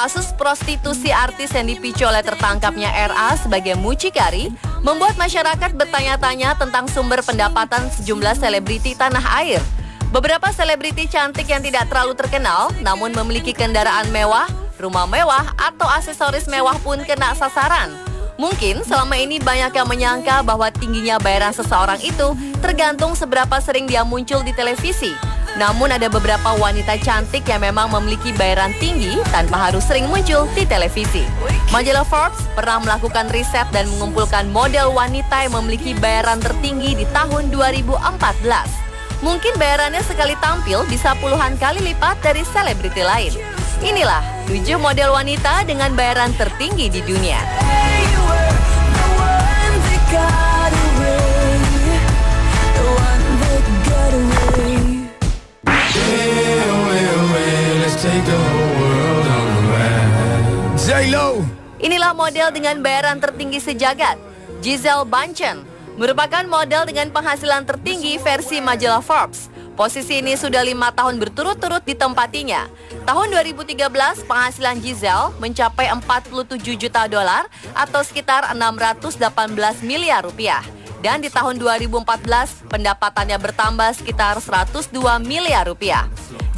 Kasus prostitusi artis yang dipicu oleh tertangkapnya RA sebagai mucikari membuat masyarakat bertanya-tanya tentang sumber pendapatan sejumlah selebriti tanah air. Beberapa selebriti cantik yang tidak terlalu terkenal namun memiliki kendaraan mewah, rumah mewah, atau aksesoris mewah pun kena sasaran. Mungkin selama ini banyak yang menyangka bahwa tingginya bayaran seseorang itu tergantung seberapa sering dia muncul di televisi. Namun ada beberapa wanita cantik yang memang memiliki bayaran tinggi tanpa harus sering muncul di televisi. Majalah Forbes pernah melakukan riset dan mengumpulkan model wanita yang memiliki bayaran tertinggi di tahun 2014. Mungkin bayarannya sekali tampil bisa puluhan kali lipat dari selebriti lain. Inilah 7 model wanita dengan bayaran tertinggi di dunia. Inilah model dengan bayaran tertinggi sejagat. Gisele Bündchen merupakan model dengan penghasilan tertinggi versi majalah Forbes. Posisi ini sudah 5 tahun berturut-turut ditempatinya. Tahun 2013, penghasilan Gisele mencapai 47 juta dolar atau sekitar 618 miliar rupiah. Dan di tahun 2014, pendapatannya bertambah sekitar 102 miliar rupiah.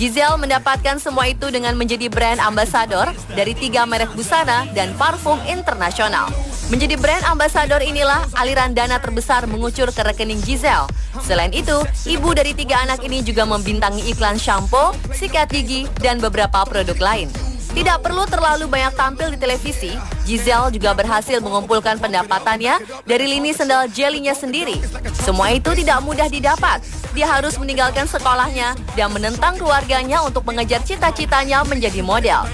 Gisele mendapatkan semua itu dengan menjadi brand ambassador dari 3 merek busana dan parfum internasional. Menjadi brand ambassador inilah aliran dana terbesar mengucur ke rekening Gisele. Selain itu, ibu dari 3 anak ini juga membintangi iklan shampoo, sikat gigi, dan beberapa produk lain. Tidak perlu terlalu banyak tampil di televisi, Gisele juga berhasil mengumpulkan pendapatannya dari lini sendal jelinya sendiri. Semua itu tidak mudah didapat. Dia harus meninggalkan sekolahnya dan menentang keluarganya untuk mengejar cita-citanya menjadi model.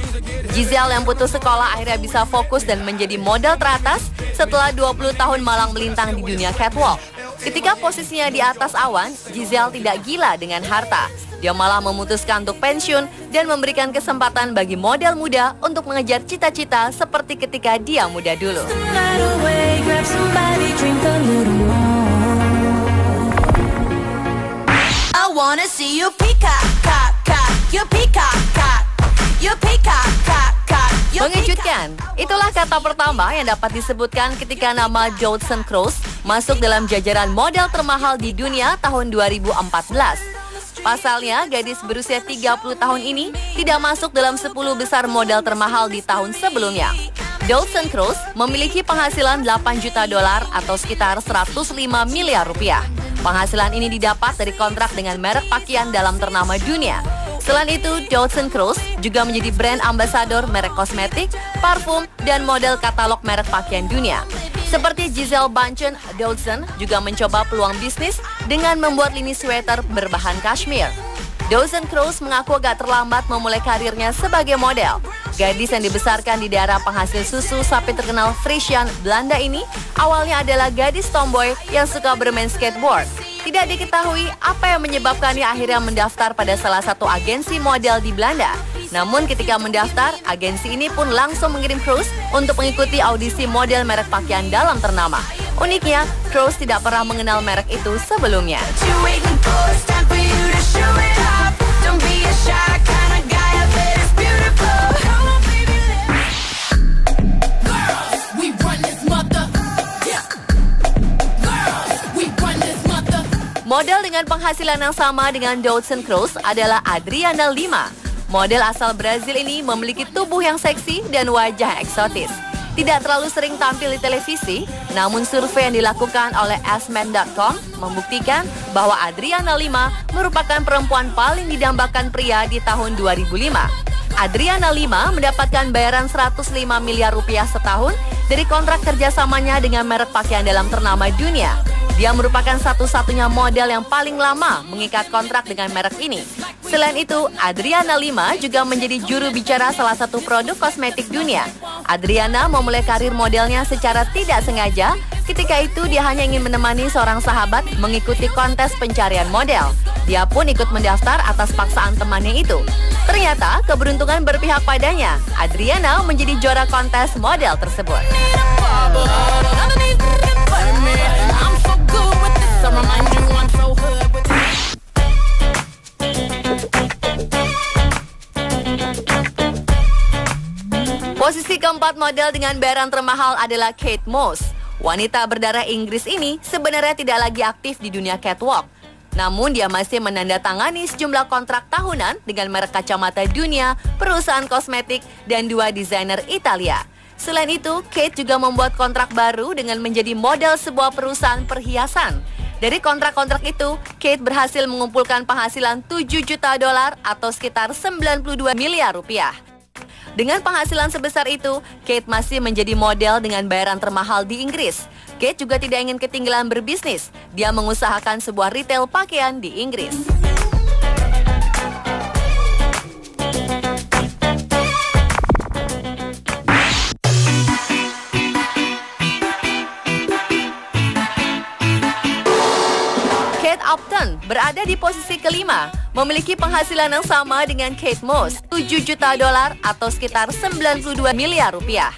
Gisele yang putus sekolah akhirnya bisa fokus dan menjadi model teratas setelah 20 tahun malang melintang di dunia catwalk. Ketika posisinya di atas awan, Gisele tidak gila dengan harta. Dia malah memutuskan untuk pensiun dan memberikan kesempatan bagi model muda untuk mengejar cita-cita seperti ketika dia muda dulu. Mengejutkan, itulah kata pertama yang dapat disebutkan ketika nama Jodson Kroos masuk dalam jajaran model termahal di dunia tahun 2014. Pasalnya, gadis berusia 30 tahun ini tidak masuk dalam 10 besar model termahal di tahun sebelumnya. Jodson Kroos memiliki penghasilan 8 juta dolar atau sekitar 105 miliar rupiah. Penghasilan ini didapat dari kontrak dengan merek pakaian dalam ternama dunia. Selain itu, Jodson Kroos juga menjadi brand ambassador merek kosmetik, parfum, dan model katalog merek pakaian dunia. Seperti Gisele Bündchen, Jodson juga mencoba peluang bisnis dengan membuat lini sweater berbahan kashmir. Jodson Kroos mengaku agak terlambat memulai karirnya sebagai model. Gadis yang dibesarkan di daerah penghasil susu sapi terkenal Friesland, Belanda ini awalnya adalah gadis tomboy yang suka bermain skateboard. Tidak diketahui apa yang menyebabkannya akhirnya mendaftar pada salah satu agensi model di Belanda. Namun ketika mendaftar, agensi ini pun langsung mengirim Kroos untuk mengikuti audisi model merek pakaian dalam ternama. Uniknya, Kroos tidak pernah mengenal merek itu sebelumnya. Model dengan penghasilan yang sama dengan Jodson Kroos adalah Adriana Lima. Model asal Brazil ini memiliki tubuh yang seksi dan wajah eksotis. Tidak terlalu sering tampil di televisi, namun survei yang dilakukan oleh AskMen.com membuktikan bahwa Adriana Lima merupakan perempuan paling didambakan pria di tahun 2005. Adriana Lima mendapatkan bayaran 105 miliar rupiah setahun dari kontrak kerjasamanya dengan merek pakaian dalam ternama dunia. Dia merupakan satu-satunya model yang paling lama mengikat kontrak dengan merek ini. Selain itu, Adriana Lima juga menjadi juru bicara salah satu produk kosmetik dunia. Adriana memulai karir modelnya secara tidak sengaja. Ketika itu, dia hanya ingin menemani seorang sahabat mengikuti kontes pencarian model. Dia pun ikut mendaftar atas paksaan temannya itu. Ternyata, keberuntungan berpihak padanya. Adriana menjadi juara kontes model tersebut. keempat model dengan bayaran termahal adalah Kate Moss. Wanita berdarah Inggris ini sebenarnya tidak lagi aktif di dunia catwalk. Namun dia masih menandatangani sejumlah kontrak tahunan dengan merek kacamata dunia, perusahaan kosmetik, dan 2 desainer Italia. Selain itu, Kate juga membuat kontrak baru dengan menjadi model sebuah perusahaan perhiasan. Dari kontrak-kontrak itu, Kate berhasil mengumpulkan penghasilan $7 juta atau sekitar 92 miliar rupiah. Dengan penghasilan sebesar itu, Kate masih menjadi model dengan bayaran termahal di Inggris. Kate juga tidak ingin ketinggalan berbisnis. Dia mengusahakan sebuah retail pakaian di Inggris. Kate Upton berada di posisi kelima, memiliki penghasilan yang sama dengan Kate Moss, $7 juta atau sekitar 92 miliar rupiah.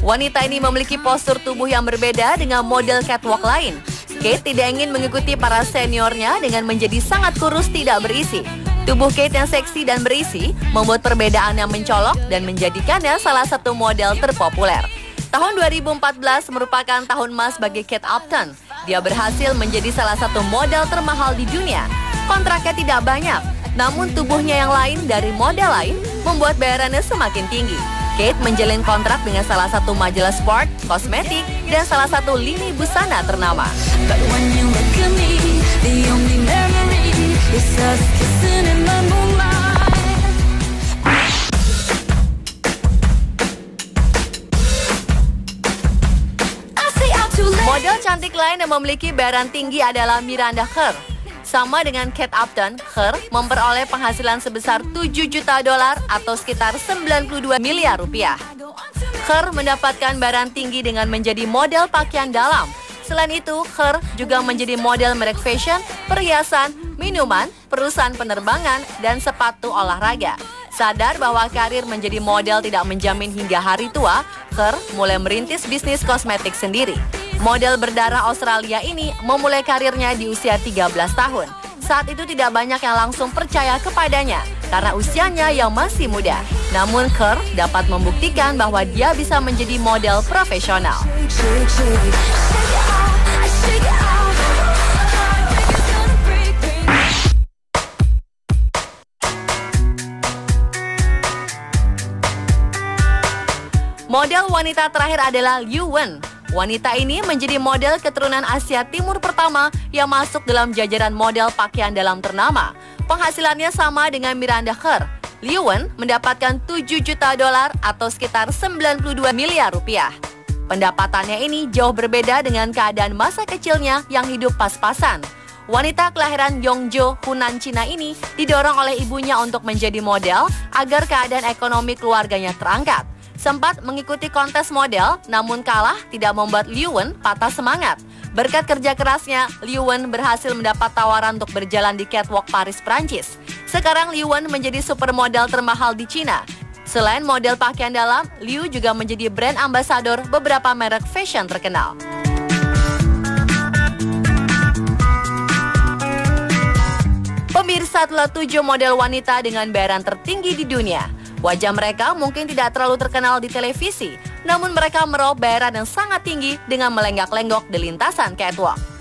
Wanita ini memiliki postur tubuh yang berbeda dengan model catwalk lain. Kate tidak ingin mengikuti para seniornya dengan menjadi sangat kurus tidak berisi. Tubuh Kate yang seksi dan berisi membuat perbedaan yang mencolok dan menjadikannya salah satu model terpopuler. Tahun 2014 merupakan tahun emas bagi Kate Upton. Dia berhasil menjadi salah satu model termahal di dunia. Kontraknya tidak banyak, namun tubuhnya yang lain dari model lain membuat bayarannya semakin tinggi. Kate menjalin kontrak dengan salah satu majalah sport, kosmetik, dan salah satu lini busana ternama. Model cantik lain yang memiliki bayaran tinggi adalah Miranda Kerr. Sama dengan Kate Upton, Kerr memperoleh penghasilan sebesar $7 juta atau sekitar 92 miliar rupiah. Kerr mendapatkan bayaran tinggi dengan menjadi model pakaian dalam. Selain itu, Kerr juga menjadi model merek fashion, perhiasan, minuman, perusahaan penerbangan, dan sepatu olahraga. Sadar bahwa karir menjadi model tidak menjamin hingga hari tua, Kerr mulai merintis bisnis kosmetik sendiri. Model berdarah Australia ini memulai karirnya di usia 13 tahun. Saat itu tidak banyak yang langsung percaya kepadanya karena usianya yang masih muda. Namun Kerr dapat membuktikan bahwa dia bisa menjadi model profesional. Model wanita terakhir adalah Liu Wen. Wanita ini menjadi model keturunan Asia Timur pertama yang masuk dalam jajaran model pakaian dalam ternama. Penghasilannya sama dengan Miranda Kerr. Liu Wen mendapatkan $7 juta atau sekitar 92 miliar rupiah. Pendapatannya ini jauh berbeda dengan keadaan masa kecilnya yang hidup pas-pasan. Wanita kelahiran Yongzhou, Hunan, Cina ini didorong oleh ibunya untuk menjadi model agar keadaan ekonomi keluarganya terangkat. Sempat mengikuti kontes model, namun kalah tidak membuat Liu Wen patah semangat. Berkat kerja kerasnya, Liu Wen berhasil mendapat tawaran untuk berjalan di catwalk Paris, Prancis. Sekarang Liu Wen menjadi supermodel termahal di Cina. Selain model pakaian dalam, Liu juga menjadi brand ambasador beberapa merek fashion terkenal. Pemirsa, telah 7 model wanita dengan bayaran tertinggi di dunia. Wajah mereka mungkin tidak terlalu terkenal di televisi, namun mereka meraup bayaran yang sangat tinggi dengan melenggak-lenggok di lintasan catwalk.